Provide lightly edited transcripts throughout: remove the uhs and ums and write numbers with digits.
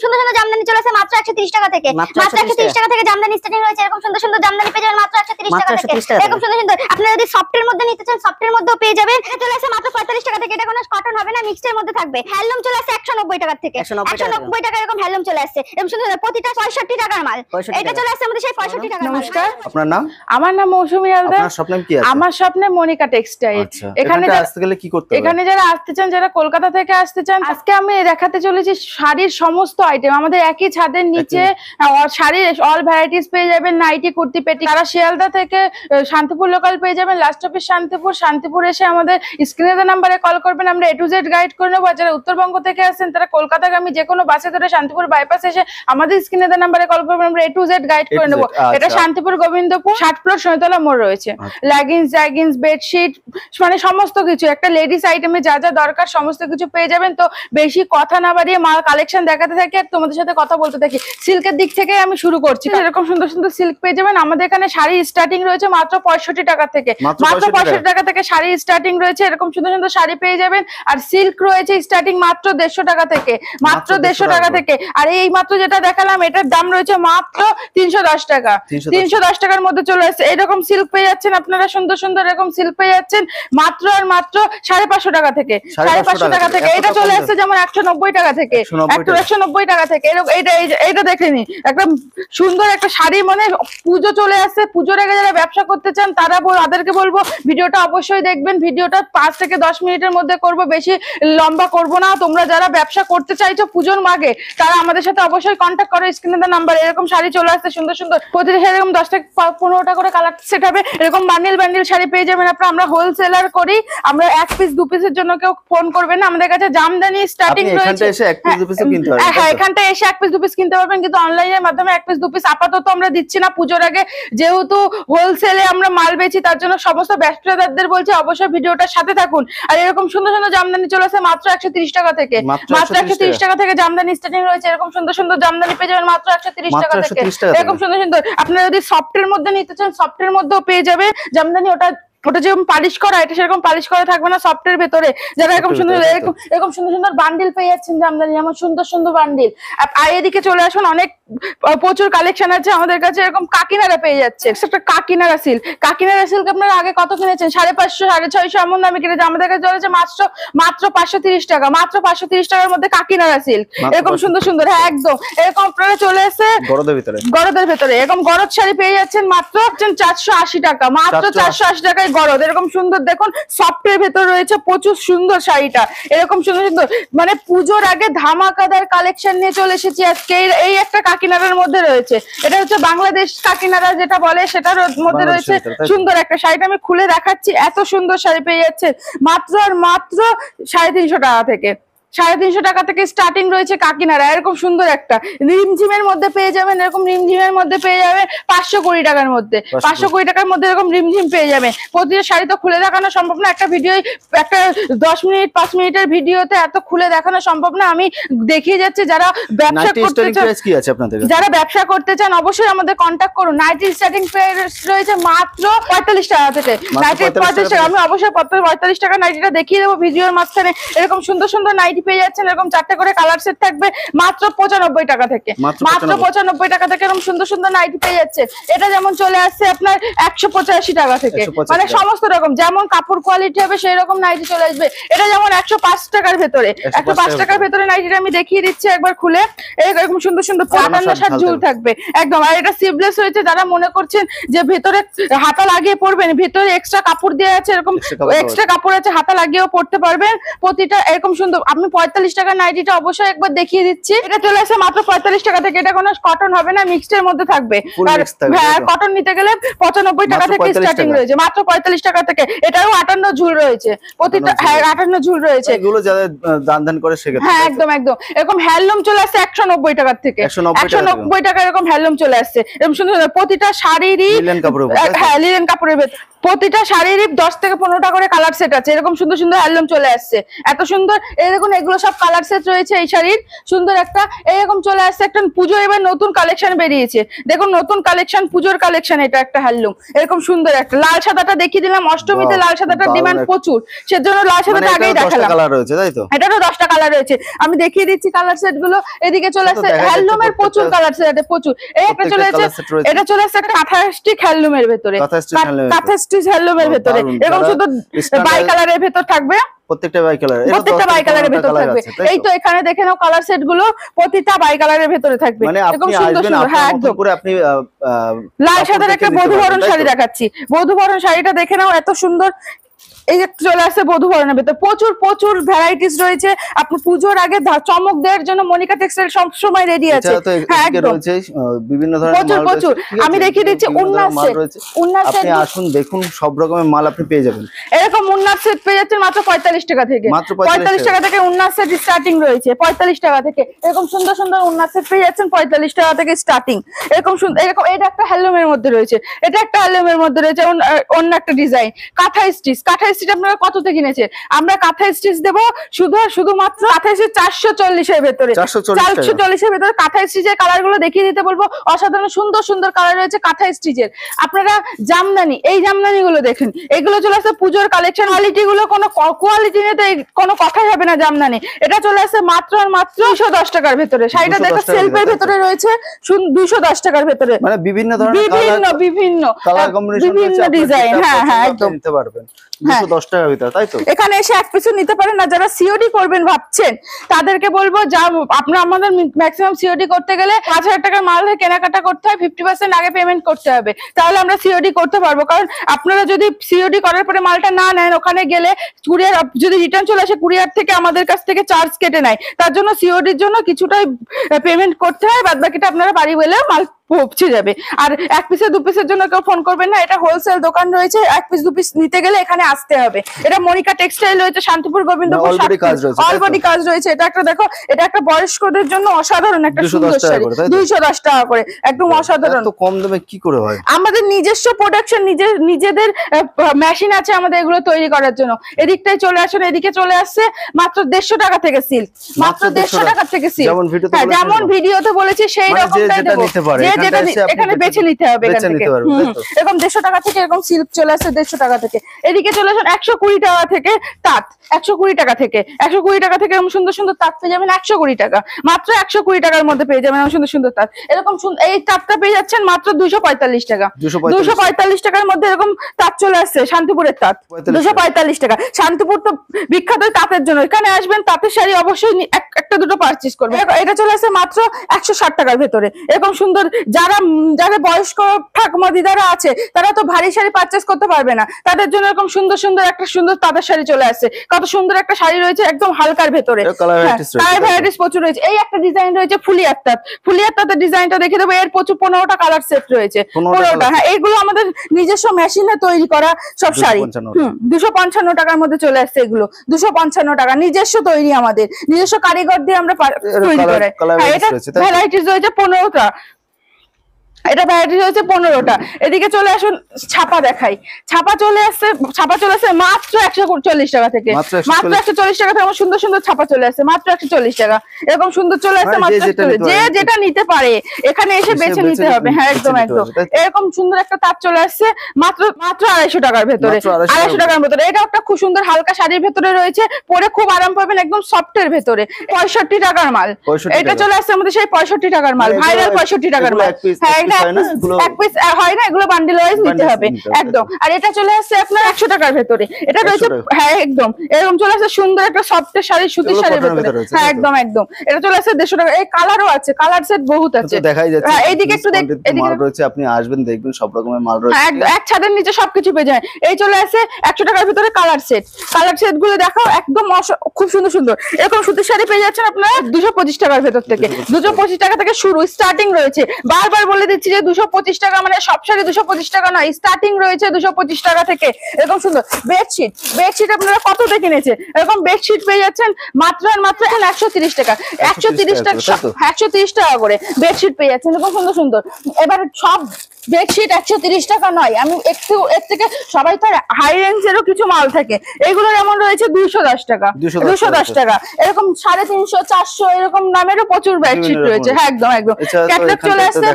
সুন্দর সুন্দর জামদানি চলে আসে মাত্র 130 টাকা থেকে। মাত্র 130 টাকা থেকে জামদানি স্টার্টিং রয়েছে। এরকম সুন্দর সুন্দর জামদানি পেয়ে যাবেন মাত্র 130 টাকা থেকে। এরকম সুন্দর সুন্দর আপনারা যদি সফটের মধ্যে নিতে চান সফটের মধ্যেও পেয়ে যাবেন। এটা চলে আসে মাত্র 45 টাকা থেকে। এটা কোনো কটন হবে না, মিক্সড এর মধ্যে থাকবে। হ্যান্ডলুম চলে আসে 190 টাকা থেকে। 190 টাকা এরকম হ্যান্ডলুম চলে আসে। এরকম সুন্দর সুন্দর প্রতিটা 65 টাকার মাল। এটা চলে আসে আমাদের সেই 65 টাকার মাল। নমস্কার, আপনার নাম? আমার নাম মৌসুমী হালদার। আপনার শপ নাম কি আছে? আমার শপ নাম মনিকা টেক্সটাইল। এখানে আসতে গেলে কি করতে হবে? এখানে যারা আসতে চান, যারা কলকাতা থেকে আসতে চান, আজকে আমি দেখাতে চলেছি শাড়ির সমস্ত আইটেম। আমাদের একই ছাদের নিচে শাড়ির অল ভ্যারাইটিস পেয়ে যাবেন, নাইটি, কুর্তি, পেটি। যারা শিয়ালদা থেকে শান্তিপুর লোকাল পেয়ে যাবেন, লাস্ট অফিস শান্তিপুর এসে আমাদের স্ক্রিনে দেওয়া নাম্বারে কল করবেন, আমরা A to Z গাইড করে নেবো। যারা উত্তরবঙ্গ থেকে আসছেন তারা কলকাতাগামী যে কোনো বাসে ধরে শান্তিপুর বাইপাস এসে আমাদের স্ক্রিনে দেওয়া নাম্বারে কল করবেন, আমরা A to Z গাইড করে নেবো। এটা শান্তিপুর গোবিন্দপুর 60 ফ্লোর শৈতলা মোড় রয়েছে। লেগিংস, বেডশিট, মানে সমস্ত কিছু একটা লেডিস আইটেমে যা যা দরকার সমস্ত কিছু পেয়ে যাবেন। তো বেশি কথা না বাড়িয়ে মাল কালেকশন দেখাতে থাকি আর তোমাদের সাথে কথা বলতে থাকি। সিল্কের দিক থেকে আমি শুরু করছি। এরকম সুন্দর সুন্দর সিল্ক পেয়ে যাবেন। আমাদের এখানে শাড়ি স্টার্টিং রয়েছে মাত্র 65 টাকা থেকে। মাত্র 65 টাকা থেকে শাড়ি স্টার্টিং রয়েছে। এরকম সুন্দর সুন্দর শাড়ি পেয়ে যাবেন। আর সিল্ক রয়েছে স্টার্টিং মাত্র 150 টাকা থেকে। মাত্র 150 টাকা থেকে। আর এই মাত্র যেটা দেখালাম এটার দাম রয়েছে মাত্র 310 টাকা। 310 টাকার মধ্যে চলে আসছে। এইরকম সিল্ক পেয়ে যাচ্ছেন আপনারা, সুন্দর সুন্দর এরকম সিল্ক পেয়ে যাচ্ছেন মাত্র আর মাত্র 550 টাকা থেকে। 550 টাকা থেকে। এটা চলে আসছে যেমন 190 টাকা থেকে। 190 টাকা থেকে। এইটা দেখে নি, একদম সুন্দর একটা শাড়ি। মানে পুজো চলে আসছে, পুজোর আগে যারা ব্যবসা করতে চান তাদেরকে বলবো ভিডিওটা অবশ্যই দেখবেন। ভিডিওটা 5 থেকে 10 মিনিটের মধ্যে করব, বেশি লম্বা করব না। তোমরা যারা ব্যবসা করতে চাইছো পুজোর মাগে তারা আমাদের সাথে অবশ্যই কন্ট্যাক্ট করো স্ক্রিনে দেওয়া নাম্বার। এরকম শাড়ি চলে আসছে সুন্দর সুন্দর, প্রতিটা শাড়ি এরকম 10 থেকে 15টা করে কালার সেট হবে। এরকম বান্ডিল শাড়ি পেয়ে যাবেন আপনারা। আমরা হোলসেলার করি, আমরা 1 পিস 2 পিসের জন্য কেউ ফোন করবেন না। আমাদের কাছে জামদানি স্টার্টিং রয়েছে। এখানটা এসে 1 পিস 2 পিস কিনতে পারবেন। হ্যাঁ, এখানটা এসে 1 পিস 2 পিস কিনতে পারবেন, কিন্তু অনলাইনের মাধ্যমে 1 পিস 2 পিস আপাতত আমরা দিচ্ছি না পুজোর আগে। যেহেতু হোলসেলে আমরা মাল বেচি তার জন্য সমস্ত ব্যবসাদারদের বলছি অবশ্যই ভিডিওটার সাথে থাকুন। আর এরকম সুন্দর সুন্দর জামদানি চলে আসে মাত্র 130 টাকা থেকে। মাত্র 130 টাকা থেকে জামদানি স্টার্টিং রয়েছে। এরকম সুন্দর সুন্দর জামদানি পেয়ে যাবেন মাত্র 130 টাকা থেকে। এরকম সুন্দর সুন্দর আপনারা যদি সফটের মধ্যে নিতে চান সফটের মধ্যেও পেয়ে যাবে জামদানি। ওটা যেরকম পালিশ করা, এটা সেরকম পালিশ করা থাকবে না সফটের ভেতরে। যারা এরকম সুন্দর সুন্দর সুন্দর বান্ডিল পেয়ে যাচ্ছেন জামদানি, যেমন সুন্দর সুন্দর বান্ডিল। আর এদিকে চলে আসুন, অনেক প্রচুর কালেকশন আছে আমাদের কাছে। এরকম কাকিনারা পেয়ে যাচ্ছে, একটা কাকিনারা সিল্ক আপনারা আগে কত কিনেছেন? 550, 650 এমন দামে কিনেছে। আমাদের কাছে চলেছে মাত্র 530 টাকা। মাত্র 530 টাকার মধ্যে কাকিনারা সিল্ক এরকম সুন্দর সুন্দর। হ্যাঁ একদম এরকম আপনারা চলে এসে গরদের ভেতরে এরকম গরদ শাড়ি পেয়ে যাচ্ছেন মাত্র 480 টাকা। মাত্র 480 টাকায় গরদ এরকম সুন্দর। দেখুন সফটের ভেতর রয়েছে প্রচুর সুন্দর শাড়িটা। এরকম সুন্দর সুন্দর মানে পুজোর আগে ধামাকাদার কালেকশন নিয়ে চলে এসেছি আজকে। এই একটা কাকিনারার মধ্যে রয়েছে, এটা হচ্ছে বাংলাদেশ কাকিনারা যেটা বলে, সেটার মধ্যে রয়েছে সুন্দর একটা শাড়িটা আমি খুলে দেখাচ্ছি। এত সুন্দর শাড়ি পেয়ে যাচ্ছে মাত্র আর মাত্র 350 টাকা থেকে। 350 টাকা থেকে স্টার্টিং রয়েছে কাকিনারা। এরকম সুন্দর একটা রিমঝিমের মধ্যে পেয়ে যাবেন। এরকম রিমঝিমের মধ্যে পেয়ে যাবেন 520 টাকার মধ্যে। 520 টাকার মধ্যে এরকম রিমঝিম পেয়ে যাবেন। প্রতিটা শাড়ি তো খুলে দেখানো সম্ভব না, একটা 10 মিনিট 5 মিনিটের ভিডিওতে এত খুলে দেখানো সম্ভব না। আমি দেখিয়ে যাচ্ছি। যারা ব্যবসা করতে চান, যারা ব্যবসা করতে চান অবশ্যই আমাদের কন্ট্যাক্ট করুন। নাইটি স্টার্টিং প্রাইস রয়েছে মাত্র 45 টাকা থেকে। নাইটি 45 টাকা। আমি অবশ্যই 45 টাকা নাইটিটা দেখিয়ে দেবো ভিডিওর মাঝখানে। এরকম সুন্দর সুন্দর নাইটি পেয়ে যাচ্ছেন। এরকম 4টে করে কালার সেট থাকবে মাত্র 95 টাকা থেকে। মাত্র 95 টাকা থেকে এরকম সুন্দর সুন্দর নাইটি পেয়ে যাচ্ছে। এটা যেমন চলে আসছে আপনার 185 টাকা থেকে। মানে সমস্ত রকম যেমন কাপড় কোয়ালিটি হবে সেই রকম নাইটি চলে আসবে। এটা যেমন 105 টাকার ভেতরে। 105 টাকার ভেতরে নাইটিটা আমি দেখিয়ে দিচ্ছি একবার খুলে। এরকম সুন্দর সুন্দর 58 ঝুল থাকবে একদম। আর এটা সিভলেস হয়েছে। যারা মনে করছেন যে ভেতরে হাতা লাগিয়ে পরবেন, ভেতরে এক্সট্রা কাপড় দেওয়া আছে, এরকম এক্সট্রা কাপড় আছে, হাতা লাগিয়েও পরতে পারবেন। প্রতিটা এরকম সুন্দর। আমি 45 টাকা নাইটিটা অবশ্যই একবার দেখিয়ে দিচ্ছি। এটা চলে আসে মাত্র 45 টাকা থেকে। এটা কোনো কটন হবে না, মিক্সড এর মধ্যে থাকবে। হ্যাঁ, কটন নিতে গেলে 95 টাকা থেকে স্টার্টিং রয়েছে। মাত্র 45 টাকা থেকে। এটাও 58 ঝুল রয়েছে প্রতিটা। হ্যাঁ 58 ঝুল রয়েছে। এগুলো যারা দান করে সেক্ষেত্রে হ্যাঁ একদম একদম। এরকম হ্যান্ডলুম চলে আসছে 190 টাকা থেকে। 190 টাকা এরকম হ্যান্ডলুম চলে আসছে। এরকম সুন্দর প্রতিটা শাড়িরই লিলেন কাপড়ের ভেতর। প্রতিটা শাড়ির 10 থেকে 15টা করে কালার সেট আছে। এরকম সুন্দর সুন্দর হ্যান্ডলুম চলে আসছে, এত সুন্দর। এই দেখুন এগুলো সব কালার সেট রয়েছে এই শাড়ির। সুন্দর একটা এরকম চলে আসছে একটা পুজো, এবার নতুন কালেকশন বেরিয়েছে, দেখুন নতুন কালেকশন, পুজোর কালেকশন। এটা একটা হ্যান্ডলুম এরকম সুন্দর একটা লাল সাদাটা দেখিয়ে দিলাম, অষ্টমীতে লাল সাদাটার ডিমান্ড প্রচুর, সেজন্য লাল সাদাটা আগেই দেখালাম। কালার রয়েছে তাই তো? এটারও 10টা কালার রয়েছে, আমি দেখিয়ে দিচ্ছি কালার সেট গুলো। এদিকে চলে আসছে হ্যান্ডলুমের প্রচুর কালার সেট, প্রচুর। এই একটা চলে আসছে, এটা চলে আসছে একটা কাঁথা স্টিচ হ্যান্ডলুমের ভেতরে, কাঁথা স্টিচ হ্যান্ডলুমের ভেতরে এরকম শুধু বাই কালারের ভেতর থাকবে, প্রত্যেকটা বাই কালার, প্রত্যেকটা বাই কালারের ভেতর থাকবে। এই তো এখানে দেখে নাও কালার সেট গুলো, প্রতিটা বাই কালারের ভেতরে থাকবে। মানে এরকম আপনি সুন্দর আসবেন, সুন্দর, হ্যাঁ একদম পুরো আপনি লাল সাদার একটা বধূবরণ শাড়ি দেখাচ্ছি। বধূবরণ শাড়িটা দেখে নাও, এত সুন্দর। এই যে চলে আসছে বধূবরণের ভেতর প্রচুর প্রচুর ভ্যারাইটিস রয়েছে। আপনি পুজোর আগে চমক দেওয়ার জন্য মনিকা টেক্সটাইল সব সময় রেডি আছে। হ্যাঁ একদম বিভিন্ন ধরনের প্রচুর প্রচুর। আমি দেখিয়ে দিচ্ছি উন্নাস সেট, উন্নাস সেট, আপনি আসুন দেখুন, সব রকমের মাল আপনি পেয়ে যাবেন। এরকম উন্নাস সেট পেয়ে যাচ্ছেন মাত্র 45 টাকা থেকে, মাত্র 45 টাকা থেকে উন্নাস সেট স্টার্টিং রয়েছে, 45 টাকা থেকে। এরকম সুন্দর সুন্দর উন্নাস সেট পেয়ে যাচ্ছেন 45 টাকা থেকে স্টার্টিং। এরকম সুন্দর, এরকম এটা একটা হ্যান্ডলুমের মধ্যে রয়েছে, এটা একটা হ্যান্ডলুমের মধ্যে রয়েছে অন্য একটা ডিজাইন কাঁথা স্টিচ। কাঁথা স্টিচ আপনারা কততে কিনেছে? আমরা কাঁথা স্টিচ দেবো শুধুমাত্র কাঁথা স্টিচ 440 এর ভেতরে, 440 এর ভেতরে কাঁথা স্টিচের কালার গুলো দেখিয়ে দিতে বলবো। অসাধারণ সুন্দর সুন্দর কালার রয়েছে কাঁথা স্টিচের। আপনারা জামদানি, এই জামদানি গুলো দেখেন, এগুলো চলে আসছে পুজোর কালেকশন। কোয়ালিটি গুলো কোনো কোয়ালিটি নিয়ে তো কোনো কথাই হবে না জামদানি। এটা চলে আসছে মাত্র আর মাত্র 210 টাকার ভেতরে। শাড়িটা দেখো সেলফের ভেতরে রয়েছে 210 টাকার ভেতরে, মানে বিভিন্ন ধরনের বিভিন্ন কালার কম্বিনেশন, বিভিন্ন ডিজাইন। হ্যাঁ হ্যাঁ একদম নিতে পারবেন 210 টাকার ভিতরে, তাই তো? এখানে এসে এক পিছু নিতে পারেন না। যারা সিওডি করবেন ভাবছেন তাদেরকে বলবো, যা আপনারা আমাদের ম্যাক্সিমাম সিওডি করতে গেলে 5000 টাকার মাল কেনাকাটা করতে হয়, 50% আগে পেমেন্ট করতে হবে, তাহলে আমরা সিওডি করতে পারবো। কারণ আপনারা যদি সিওডি করার পরে মালটা না নেন, ওখানে গেলে কুরিয়ার যদি রিটার্ন চলে আসে, কুরিয়ার থেকে আমাদের কাছ থেকে চার্জ কেটে নেয়। তার জন্য সিওডির জন্য কিছুটাই পেমেন্ট করতে হয়, বাদ বাকিটা আপনারা বাড়ি গেলে মাল পৌঁছে যাবে। আর এক পিসে দু পিসের জন্য কেউ ফোন করবেন না, এটা হোলসেল দোকান রয়েছে। এক পিস দু পিস নিতে গেলে এখানে আসতে হবে। এটা মনিকা টেক্সটাইল রয়েছে, শান্তিপুর গোবিন্দপুর, অলরেডি কাজ রয়েছে। এটা একটা দেখো, এটা একটা বয়স্কদের জন্য অসাধারণ একটা সুন্দর শাড়ি, 210 টাকা করে, একদম অসাধারণ। এত কম দামে কি করে হয়? আমাদের নিজস্ব প্রোডাকশন, নিজেদের মেশিন আছে আমাদের এগুলো তৈরি করার জন্য। এদিকটাই চলে আসুন, এদিকে চলে আসছে মাত্র 150 টাকা থেকে সিল্ক, মাত্র 150 টাকা থেকে সিল্ক। যেমন ভিডিওতে বলেছি সেই রকমটাই দেবো, যেটা এখানে বেছে নিতে হবে। এরকম 150 টাকা থেকে এরকম সিল্ক চলে আসছে 150 টাকা থেকে। এদিকে চলে আসুন 120 টাকা থেকে তাঁত, 120 টাকা থেকে 120 টাকা থেকে এরকম সুন্দর সুন্দর তাঁত পেয়ে যাবেন 120 টাকা, মাত্র 120 টাকার মধ্যে পেয়ে যাবেন এরকম সুন্দর সুন্দর তাঁত। এরকম এই তাঁতটা পেয়ে যাচ্ছেন মাত্র 245 টাকা, 245 টাকার মধ্যে এরকম তাঁত চলে আসছে। শান্তিপুরের তাঁত 245 টাকা। শান্তিপুর তো বিখ্যাত তাঁতের জন্য, এখানে আসবেন তাঁতের শাড়ি অবশ্যই একটা দুটো পারচেজ করবেন। এটা চলে আসছে মাত্র 160 টাকার ভেতরে। এরকম সুন্দর, যারা বয়স্ক ঠাকুমা দিদারা আছে তারা তো ভারী শাড়ি পারচেজ করতে পারবে না, তাদের জন্য এরকম সুন্দর সুন্দর একটা সুন্দর তাঁতের শাড়ি চলে আসছে। কত সুন্দর একটা শাড়ি রয়েছে একদম হালকার ভেতরে, কালার ভ্যারাইটিস প্রচুর রয়েছে। এই একটা ডিজাইন রয়েছে ফুলিয়ার তাঁত, ফুলিয়ার তাঁতের ডিজাইনটা দেখে দেবো। এর প্রচুর 15টা কালার সেট রয়েছে, 15টা। হ্যাঁ, এইগুলো আমাদের নিজস্ব মেশিনে তৈরি করা সব শাড়ি। 255 টাকার মধ্যে চলে আসছে এগুলো, 255 টাকা, নিজস্ব তৈরি, আমাদের নিজস্ব কারিগর দিয়ে আমরা তৈরি করাই। এটা ভ্যারাইটিস রয়েছে 15টা, এটা ভ্যারাইটি রয়েছে 15টা। এদিকে চলে আসুন, ছাপা দেখাই। ছাপা চলে আসছে মাত্র 140 টাকা থেকে, মাত্র 140 টাকা থেকে সুন্দর সুন্দর ছাপা চলে আসছে মাত্র 140 টাকা। এরকম সুন্দর চলে আসছে মাত্র, যে যেটা নিতে পারে এখানে এসে বেছে নিতে হবে। হ্যাঁ একদম একদম। এরকম সুন্দর একটা তাঁত চলে আসছে মাত্র 250 টাকার ভেতরে, 250 টাকার ভেতরে। এটা একটা খুব সুন্দর হালকা শাড়ির ভেতরে রয়েছে, পরে খুব আরাম পাবেন, একদম সফটের ভেতরে। 65 টাকার মাল, এটা চলে আসছে আমাদের সেই 65 টাকার মাল, ভাইরাল 65 টাকার মাল। হ্যাঁ, এক পিস হয় না, এগুলো বান্ডিল ওয়াইজ নিতে হবে একদম। আর এটা চলে আসছে আপনার 100 টাকার ভেতরে। এটা রয়েছে, হ্যাঁ একদম এরকম চলে আসছে সুন্দর একটা সফটের শাড়ি, সুতির শাড়ির ভেতরে। হ্যাঁ একদম একদম। এটা চলে আসছে 150 টাকা। এই কালারও আছে, কালার সেট বহুত আছে, দেখাই যাচ্ছে। হ্যাঁ, এইদিকে একটু এদিকে রয়েছে, আপনি আসবেন দেখবেন সব রকমের মাল রয়েছে, এক ছাদের নিচে সবকিছু পেয়ে যায়। এই চলে আসছে 100 টাকার ভিতরে কালার সেট। কালার সেট গুলো দেখাও, একদম খুব সুন্দর সুন্দর। এরকম সুতির শাড়ি পেয়ে যাচ্ছেন আপনারা 225 টাকার ভেতর থেকে, 225 টাকা থেকে শুরু, স্টার্টিং রয়েছে। বারবার বলে দিচ্ছি যে 225 টাকা মানে সব শাড়ি 225 টাকা নয়, স্টার্টিং রয়েছে 225 টাকা থেকে। এরকম সুন্দর বেডশিট, বেডশিট আপনারা কততে কিনেছে? এরকম বেডশিট পেয়ে যাচ্ছেন মাত্র আর মাত্র 130 টাকা, 130 টাকা, 130 টাকা করে বেডশিট পেয়ে যাচ্ছেন এরকম সুন্দর সুন্দর। এবার সব বেডশিট 130 টাকা নয়, আমি একটু এর থেকে সবাই তো হাই রেঞ্জেরও কিছু মাল থাকে, এগুলো যেমন রয়েছে 210 টাকা, 210 টাকা, এরকম 350 400 এরকম নামেরও প্রচুর বেডশিট রয়েছে। হ্যাঁ একদম একদম। ক্যাটলগ চলে আসছে।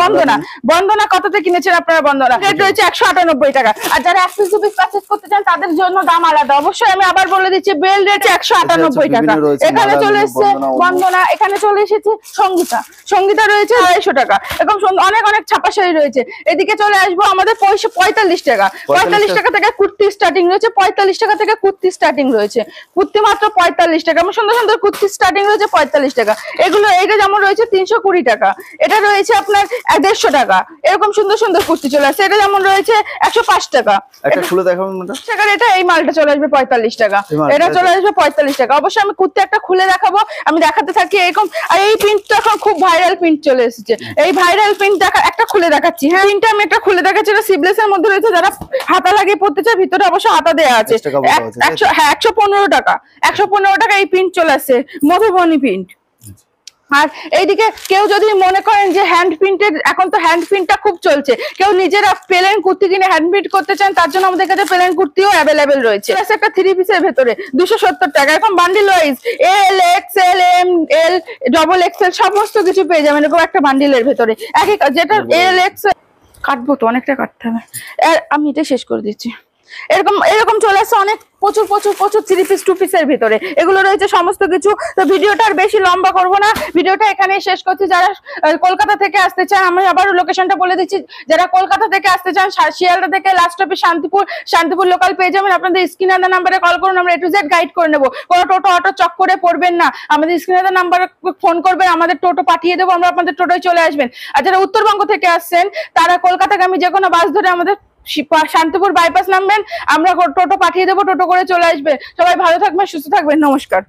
বন্দনা, বন্দনা কততে কিনেছেন আপনারা? বন্দনা রেট রয়েছে 198 টাকা। আর যারা 1 পিস 2 পিস পারচেজ করতে চান তাদের জন্য দাম আলাদা। অবশ্যই আমি আবার বলে দিচ্ছি, বেল রেট 198 টাকা। এখানে চলে এসেছে বন্দনা, এখানে চলে এসেছে সঙ্গীতা, সঙ্গীতা রয়েছে 250 টাকা। এরকম অনেক অনেক ছাপা শাড়ি রয়েছে। এদিকে চলে আসবো আমাদের 45 টাকা, 45 টাকা থেকে কুর্তি স্টার্টিং রয়েছে, 45 টাকা থেকে কুর্তি স্টার্টিং রয়েছে, কুর্তি মাত্র 45 টাকা। আমার সুন্দর সুন্দর কুর্তি স্টার্টিং রয়েছে 45 টাকা। এগুলো এইটা যেমন রয়েছে 320 টাকা, এটা রয়েছে আপনার 150 টাকা। এরকম সুন্দর সুন্দর কুর্তি চলে আসছে, এটা যেমন রয়েছে 105 টাকা। একটা খুলে দেখাবেন ম্যাডাম। টাকার এটা এই মালটা চলে আসবে 45 টাকা, এটা চলে আসবে 45 টাকা। অবশ্যই আমি কুর্তি একটা খুলে দেখাবো, আমি দেখাতে থাকি এরকম। আর এই প্রিন্টটা এখন খুব ভাইরাল প্রিন্ট চলে এসেছে, এই ভাইরাল প্রিন্ট দেখা একটা খুলে দেখাচ্ছি। হ্যাঁ প্রিন্টটা আমি একটা খুলে দেখাচ্ছি, এটা সিবলেস এর মধ্যে রয়েছে, যারা হাতা লাগিয়ে পড়তে চায় ভিতরে অবশ্য হাতা দেওয়া আছে। 115 টাকা, 115 টাকা এই প্রিন্ট চলে আসছে, মধুবনী প্রিন্ট। আর এইদিকে কেউ যদি মনে করেন যে হ্যান্ড প্রিন্টেড, এখন তো হ্যান্ড প্রিন্টটা খুব চলছে, কেউ নিজেরা প্লেন কুর্তি কিনে হ্যান্ড প্রিন্ট করতে চান, তার জন্য আমাদের কাছে প্লেন কুর্তিও অ্যাভেলেবেল রয়েছে। একটা 3 পিসের ভেতরে 270 টাকা, এখন bundle wise L XL M L double XL সমস্ত কিছু পেয়ে যাবেন এরকম একটা বান্ডিলের ভেতরে। যেটা এল এক্সএল কাটবো তো অনেকটা কাটতে হবে, আমি এটা শেষ করে দিচ্ছি। এরকম এরকম চলে আসছে অনেক প্রচুর প্রচুর প্রচুর 3 পিস 2 পিসের ভিতরে, এগুলো রয়েছে সমস্ত কিছু। তো ভিডিওটা আর বেশি লম্বা করব না, ভিডিওটা এখানেই শেষ করছি। যারা কলকাতা থেকে আসতে চান, আমি আবারও লোকেশনটা বলে দিচ্ছি, যারা কলকাতা থেকে আসতে চান শিয়ালদা থেকে লাস্ট স্টপে শান্তিপুর, শান্তিপুর লোকাল পেয়ে যাবেন। আপনাদের স্ক্রিনে দেওয়া নাম্বারে কল করুন, আমরা A to Z গাইড করে নেবো। কোনো টোটো অটো চক্করে পড়বেন না, আমাদের স্ক্রিনে দেওয়া নাম্বারে ফোন করবেন, আমাদের টোটো পাঠিয়ে দেবো, আমরা আপনাদের টোটোয় চলে আসবেন। আর যারা উত্তরবঙ্গ থেকে আসছেন তারা কলকাতাগামী যে কোনো বাস ধরে আমাদের শান্তিপুর বাইপাস নামবেন, আমরা টোটো পাঠিয়ে দেবো, টোটো করে চলে আসবে। সবাই ভালো থাকবেন, সুস্থ থাকবেন, নমস্কার।